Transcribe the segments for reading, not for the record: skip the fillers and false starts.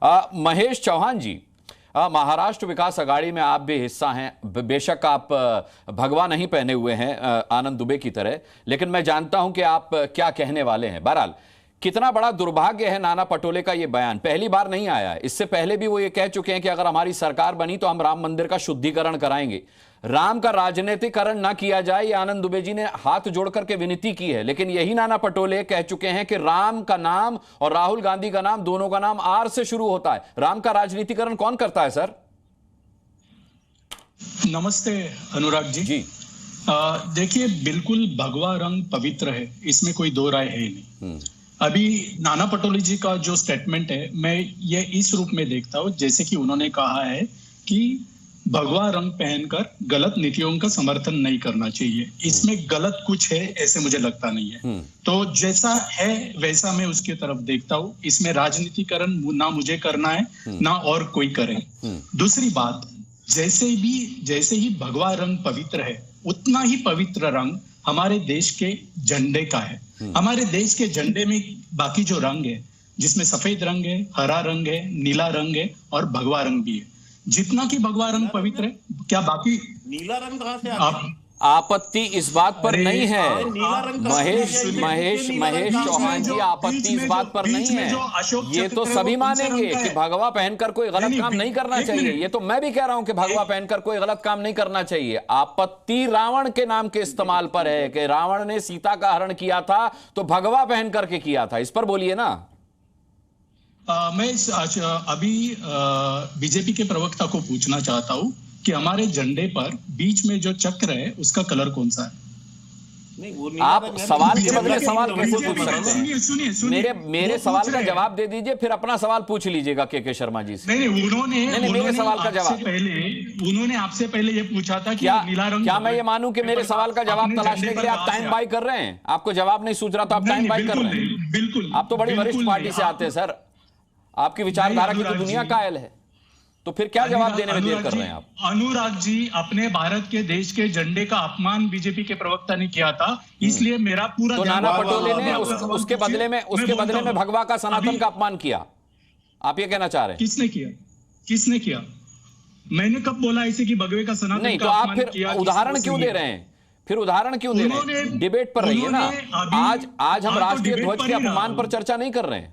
महेश चौहान जी, महाराष्ट्र विकास अघाड़ी में आप भी हिस्सा हैं। बेशक आप भगवा नहीं पहने हुए हैं आनंद दुबे की तरह, लेकिन मैं जानता हूं कि आप क्या कहने वाले हैं। बहरहाल, कितना बड़ा दुर्भाग्य है नाना पटोले का ये बयान पहली बार नहीं आया है। इससे पहले भी वो ये कह चुके हैं कि अगर हमारी सरकार बनी तो हम राम मंदिर का शुद्धिकरण कराएंगे। राम का राजनीतिकरण ना किया जाए, ये आनंद दुबे जी ने हाथ जोड़ करके विनती की है। लेकिन यही नाना पटोले कह चुके हैं कि राम का नाम और राहुल गांधी का नाम, दोनों का नाम आर से शुरू होता है। राम का राजनीतिकरण कौन करता है सर? नमस्ते अनुराग जी। देखिए, बिल्कुल भगवा रंग पवित्र है, इसमें कोई दो राय है ही नहीं। अभी नाना पटोले जी का जो स्टेटमेंट है, मैं ये इस रूप में देखता हूं जैसे कि उन्होंने कहा है कि भगवा रंग पहनकर गलत नीतियों का समर्थन नहीं करना चाहिए। इसमें गलत कुछ है ऐसे मुझे लगता नहीं है। तो जैसा है वैसा मैं उसकी तरफ देखता हूं। इसमें राजनीतिकरण ना मुझे करना है ना और कोई करे। दूसरी बात, जैसे ही भगवा रंग पवित्र है, उतना ही पवित्र रंग हमारे देश के झंडे का है। हमारे देश के झंडे में बाकी जो रंग है, जिसमें सफेद रंग है, हरा रंग है, नीला रंग है और भगवा रंग भी है। जितना कि भगवा रंग पवित्र है, क्या बाकी नीला रंग कहां से आता है? आपत्ति इस बात पर नहीं है महेश चौहान जी, आपत्ति इस बात पर नहीं है। ये तो सभी मानेंगे कि भगवा पहनकर कोई गलत काम नहीं करना चाहिए। ये तो मैं भी कह रहा हूं कि भगवा पहनकर कोई गलत काम नहीं करना चाहिए। आपत्ति रावण के नाम के इस्तेमाल पर है कि रावण ने सीता का हरण किया था तो भगवा पहन करके किया था। इस पर बोलिए ना। मैं अभी बीजेपी के प्रवक्ता को पूछना चाहता हूं कि हमारे झंडे पर बीच में जो चक्र है उसका कलर कौन सा है? नहीं, आप सवाल के बदले सवाल कैसे पूछ सकते हैं? सुनिए, मेरे सवाल का जवाब दे दीजिए, फिर अपना सवाल पूछ लीजिएगा के शर्मा जी से। नहीं, उन्होंने मेरे सवाल का जवाब उन्होंने आपसे पहले ये पूछा था कि नीला रंग। क्या मैं ये मानूं कि मेरे सवाल का जवाब तलाशने के लिए आप टाइम बाय कर रहे हैं? आपको जवाब नहीं सूझ रहा तो आप टाइम बाय कर रहे हैं। बिल्कुल, आप तो बड़ी वरिष्ठ पार्टी से आते हैं सर, आपकी विचारधारा की तो दुनिया कायल है, तो फिर क्या जवाब देने में देर कर रहे हैं आप? अनुराग जी, अपने भारत के देश के झंडे का अपमान बीजेपी के प्रवक्ता ने किया था, इसलिए मेरा पूरा तो नाना पटोले ने उसके बदले में भगवा का, सनातन का अपमान किया। आप ये कहना चाह रहे हैं? किसने किया? मैंने कब बोला ऐसे कि भगवे का सनातन नहीं, का तो आप अपमान किया? फिर उदाहरण क्यों दे रहे हैं? फिर उदाहरण क्यों दे रहे हैं? डिबेट पर रहिए ना। आज हम राष्ट्रीय ध्वज के अपमान पर चर्चा नहीं कर रहे हैं।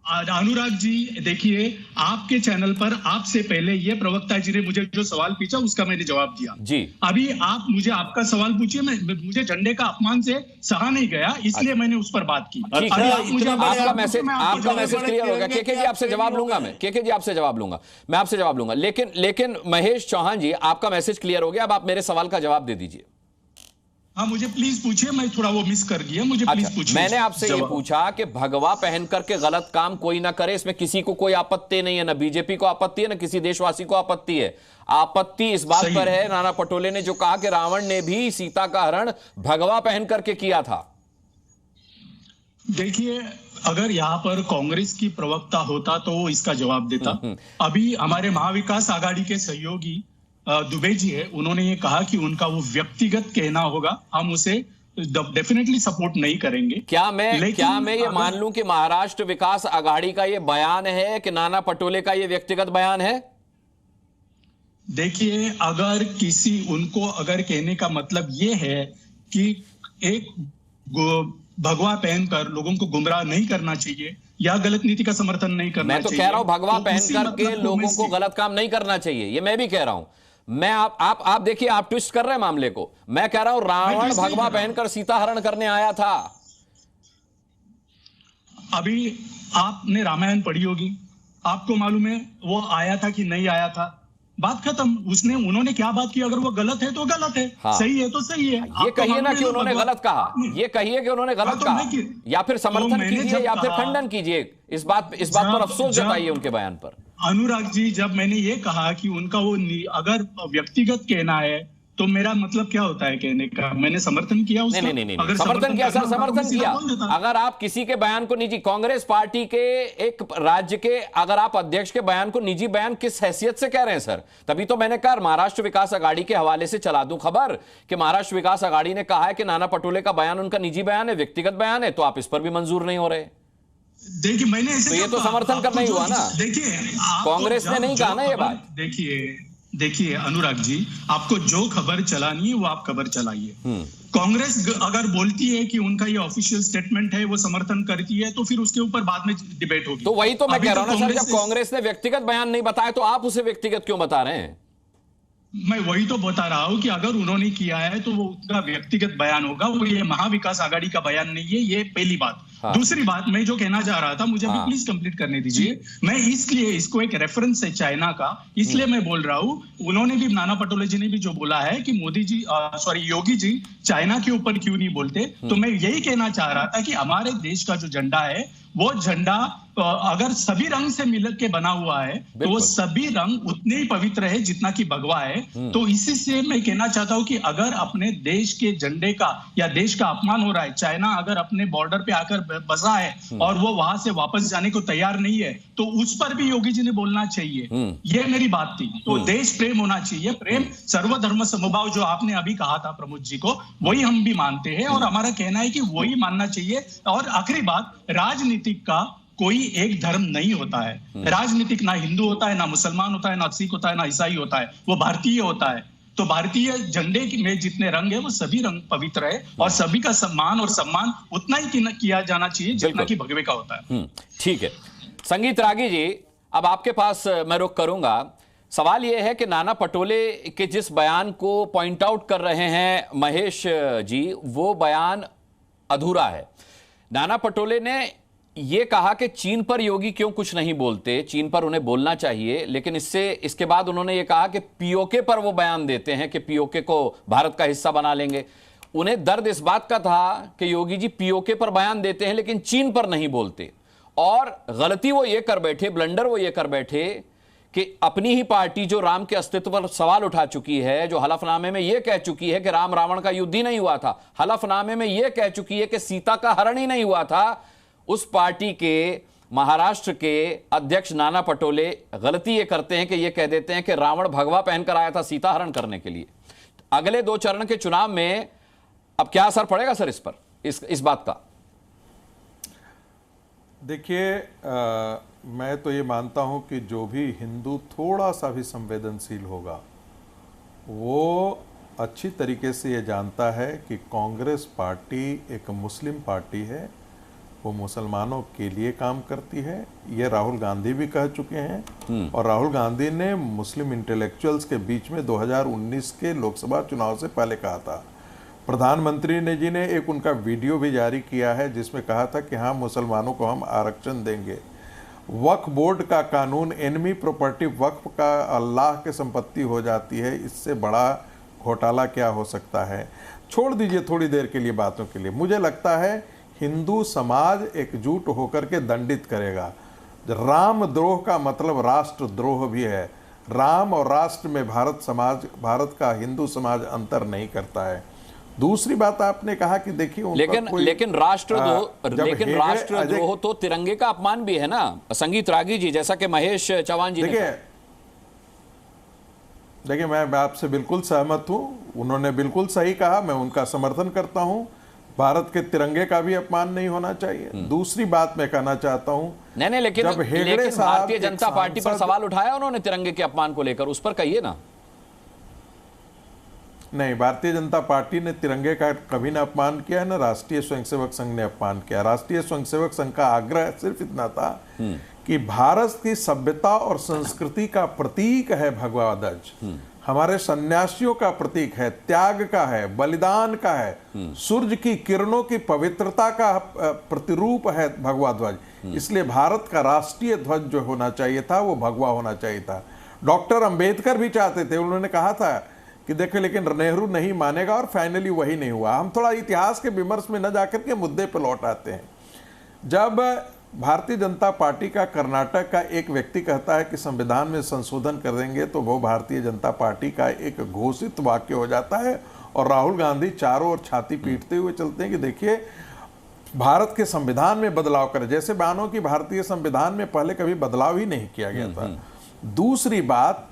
अनुराग जी, देखिए, आपके चैनल पर आपसे पहले ये प्रवक्ता जी ने मुझे जो सवाल पूछा उसका मैंने जवाब दिया जी। अभी आप मुझे आपका सवाल पूछिए। मुझे झंडे का अपमान से सहा नहीं गया, इसलिए मैंने उस पर बात की। आपका मैसेज क्लियर हो गया। केके जी आपसे जवाब लूंगा मैं, केके जी आपसे जवाब लूंगा मैं, आपसे जवाब लूंगा। लेकिन महेश चौहान जी, आपका मैसेज क्लियर हो गया। अब आप मेरे सवाल का जवाब दे दीजिए। हाँ, मुझे प्लीज पूछिए, मैं थोड़ा वो मिस कर दिया, मुझे प्लीज पूछिए। मैंने आपसे ये पूछा कि भगवा पहन करके गलत काम कोई ना करे, इसमें किसी को कोई आपत्ति नहीं है, ना बीजेपी को आपत्ति है, ना किसी देशवासी को आपत्ति है। आपत्ति इस बात पर है, नाना पटोले ने जो कहा कि रावण ने भी सीता का हरण भगवा पहन करके किया था। देखिए, अगर यहाँ पर कांग्रेस की प्रवक्ता होता तो वो इसका जवाब देता। अभी हमारे महाविकास आघाड़ी के सहयोगी दुबे जी है, उन्होंने ये कहा कि उनका वो व्यक्तिगत कहना होगा, हम उसे डेफिनेटली सपोर्ट नहीं करेंगे। क्या मैं ये मान लूं कि महाराष्ट्र विकास आघाड़ी का ये बयान है कि नाना पटोले का ये व्यक्तिगत बयान है? देखिए, उनको अगर कहने का मतलब ये है कि एक भगवा पहनकर लोगों को गुमराह नहीं करना चाहिए या गलत नीति का समर्थन नहीं करना चाहिए। मैं तो कह रहा हूं भगवा पहन करके लोगों को गलत काम नहीं करना चाहिए, ये मैं भी कह रहा हूं। मैं आप देखिए, आप ट्विस्ट कर रहे हैं मामले को। मैं कह रहा हूं रावण भगवा पहनकर सीता हरण करने आया था। अभी आपने रामायण पढ़ी होगी, आपको मालूम है वो आया था कि नहीं आया था। बात खत्म। उन्होंने क्या बात की? अगर वो गलत है तो गलत है, हाँ। सही है तो सही है। ये कहिए ना कि उन्होंने गलत कहा, ये कहिए कि उन्होंने गलत कहा, या फिर समर्थन कीजिए या फिर खंडन कीजिए। इस बात पर अफसोस जताइए उनके बयान पर। अनुराग जी, जब मैंने ये कहा कि उनका वो अगर व्यक्तिगत कहना है तो मेरा मतलब क्या होता है कहने का? मैंने समर्थन किया उसका। नहीं, समर्थन किया सर, समर्थन किया। अगर आप किसी के बयान को निजी, कांग्रेस पार्टी के एक राज्य के अगर आप अध्यक्ष के बयान को निजी बयान किस हैसियत से कह रहे हैं सर? तभी तो मैंने कहा महाराष्ट्र विकास अघाड़ी के हवाले से चला दूं खबर कि महाराष्ट्र विकास अघाड़ी ने कहा है कि नाना पटोले का बयान उनका निजी बयान है, व्यक्तिगत बयान है, तो आप इस पर भी मंजूर नहीं हो रहे। देखिए मैंने ऐसे तो ये तो समर्थन करना ही हुआ ना। देखिए कांग्रेस ने नहीं कहा ना ये बात। देखिए अनुराग जी, आपको जो खबर चलानी है वो आप खबर चलाइए। कांग्रेस अगर बोलती है कि उनका ये ऑफिशियल स्टेटमेंट है, वो समर्थन करती है, तो फिर उसके ऊपर बाद में डिबेट होगी। तो वही तो मैं कह रहा हूं ना सर, जब कांग्रेस ने व्यक्तिगत बयान नहीं बताया तो आप उसे व्यक्तिगत क्यों बता रहे हैं? मैं वही तो बता रहा हूं कि अगर उन्होंने किया है तो वो उनका व्यक्तिगत बयान होगा, वो ये महाविकास आघाड़ी का बयान नहीं है। ये पहली बात। हाँ। दूसरी बात, मैं जो कहना चाह रहा था, मुझे भी प्लीज कंप्लीट करने दीजिए। मैं इसलिए इसको एक रेफरेंस है चाइना का, इसलिए मैं बोल रहा हूं। उन्होंने भी, नाना पटोले जी ने भी जो बोला है कि मोदी जी योगी जी चाइना के ऊपर क्यों नहीं बोलते, तो मैं यही कहना चाह रहा था कि हमारे देश का जो झंडा है, वो झंडा अगर सभी रंग से मिलकर के बना हुआ है तो वो सभी रंग उतने ही पवित्र है जितना कि भगवा है। तो इसी से मैं कहना चाहता हूं कि अगर अपने देश के झंडे का या देश का अपमान हो रहा है, चाइना अगर अपने बॉर्डर पे आकर बसा है और वो वहां से वापस जाने को तैयार नहीं है, तो उस पर भी योगी जी ने बोलना चाहिए। ये मेरी बात थी। तो देश प्रेम होना चाहिए, प्रेम सर्वधर्म समभाव जो आपने अभी कहा था प्रमोद जी को, वही हम भी मानते हैं और हमारा कहना है कि वही मानना चाहिए। और आखिरी बात, राजनीतिक का कोई एक धर्म नहीं होता है। राजनीतिक ना हिंदू होता है, ना मुसलमान होता है, ना सिख होता है, ना ईसाई होता है, वो भारतीय होता है। तो भारतीय झंडे में जितने रंग है वो सभी रंग पवित्र है और सभी का सम्मान और सम्मान उतना ही किया जाना चाहिए जितना कि भगवे का होता है। ठीक है संगीत रागी जी, अब आपके पास मैं रुख करूंगा। सवाल यह है कि नाना पटोले के जिस बयान को पॉइंट आउट कर रहे हैं महेश जी, वो बयान अधूरा है। नाना पटोले ने यह कहा कि चीन पर योगी क्यों कुछ नहीं बोलते, चीन पर उन्हें बोलना चाहिए, लेकिन इसके बाद उन्होंने यह कहा कि पीओके पर वो बयान देते हैं कि पीओके को भारत का हिस्सा बना लेंगे। उन्हें दर्द इस बात का था कि योगी जी पीओके पर बयान देते हैं लेकिन चीन पर नहीं बोलते। और गलती वो ये कर बैठे, ब्लंडर वो ये कर बैठे कि अपनी ही पार्टी जो राम के अस्तित्व पर सवाल उठा चुकी है, जो हलफनामे में यह कह चुकी है कि राम रावण का युद्ध ही नहीं हुआ था, हलफनामे में यह कह चुकी है कि सीता का हरण ही नहीं हुआ था, उस पार्टी के महाराष्ट्र के अध्यक्ष नाना पटोले गलती ये करते हैं कि ये कह देते हैं कि रावण भगवा पहनकर आया था सीता हरण करने के लिए। अगले 2 चरण के चुनाव में अब क्या असर पड़ेगा सर इस पर, इस बात का? देखिए, मैं तो ये मानता हूं कि जो भी हिंदू थोड़ा सा भी संवेदनशील होगा वो अच्छी तरीके से ये जानता है कि कांग्रेस पार्टी एक मुस्लिम पार्टी है, वो मुसलमानों के लिए काम करती है। ये राहुल गांधी भी कह चुके हैं और राहुल गांधी ने मुस्लिम इंटेलेक्चुअल्स के बीच में 2019 के लोकसभा चुनाव से पहले कहा था। प्रधानमंत्री ने जी ने एक उनका वीडियो भी जारी किया है जिसमें कहा था कि हाँ, मुसलमानों को हम आरक्षण देंगे। वक्फ बोर्ड का कानून, एनमी प्रॉपर्टी वक्फ का अल्लाह की संपत्ति हो जाती है, इससे बड़ा घोटाला क्या हो सकता है। छोड़ दीजिए थोड़ी देर के लिए बातों के लिए। मुझे लगता है हिंदू समाज एकजुट होकर के दंडित करेगा। रामद्रोह का मतलब राष्ट्रद्रोह भी है। राम और राष्ट्र में भारत का हिंदू समाज अंतर नहीं करता है। दूसरी बात आपने कहा कि देखिए लेकिन राष्ट्रद्रोह तो तिरंगे का अपमान भी है ना संगीत रागी जी, जैसा कि महेश चौहान जी ने। देखिए मैं आपसे बिल्कुल सहमत हूं, उन्होंने बिल्कुल सही कहा, मैं उनका समर्थन करता हूं। भारत के तिरंगे का भी अपमान नहीं होना चाहिए। दूसरी बात मैं कहना चाहता हूं, नहीं लेकिन भारतीय जनता पार्टी पर सवाल उठाया उन्होंने तिरंगे के अपमान को लेकर, उस पर कहिए ना। नहीं, भारतीय जनता पार्टी ने तिरंगे का कभी ना अपमान किया है, ना राष्ट्रीय स्वयंसेवक संघ ने अपमान किया। राष्ट्रीय स्वयंसेवक संघ का आग्रह सिर्फ इतना था कि भारत की सभ्यता और संस्कृति का प्रतीक है भगवा ध्वज, हमारे सन्यासियों का प्रतीक है, त्याग का है, बलिदान का है, सूर्य की किरणों की पवित्रता का प्रतिरूप है भगवा ध्वज। इसलिए भारत का राष्ट्रीय ध्वज जो होना चाहिए था वो भगवा होना चाहिए था। डॉक्टर अंबेडकर भी चाहते थे, उन्होंने कहा था कि देखो लेकिन नेहरू नहीं मानेगा और फाइनली वही नहीं हुआ। हम थोड़ा इतिहास के विमर्श में न जाकर के मुद्दे पर लौट आते हैं। जब भारतीय जनता पार्टी का कर्नाटक का एक व्यक्ति कहता है कि संविधान में संशोधन कर देंगे, तो वो भारतीय जनता पार्टी का एक घोषित वाक्य हो जाता है और राहुल गांधी चारों ओर छाती पीटते हुए चलते हैं कि देखिए भारत के संविधान में बदलाव करें, जैसे मानो कि भारतीय संविधान में पहले कभी बदलाव ही नहीं किया गया था। दूसरी बात,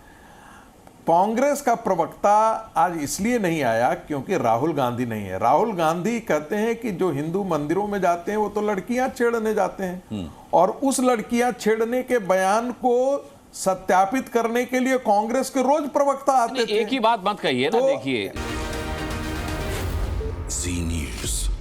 कांग्रेस का प्रवक्ता आज इसलिए नहीं आया क्योंकि राहुल गांधी नहीं है। राहुल गांधी कहते हैं कि जो हिंदू मंदिरों में जाते हैं वो तो लड़कियां छेड़ने जाते हैं, और उस लड़कियां छेड़ने के बयान को सत्यापित करने के लिए कांग्रेस के रोज प्रवक्ता आते थे। एक ही बात मत कहिए ना, देखिए जी न्यूज़।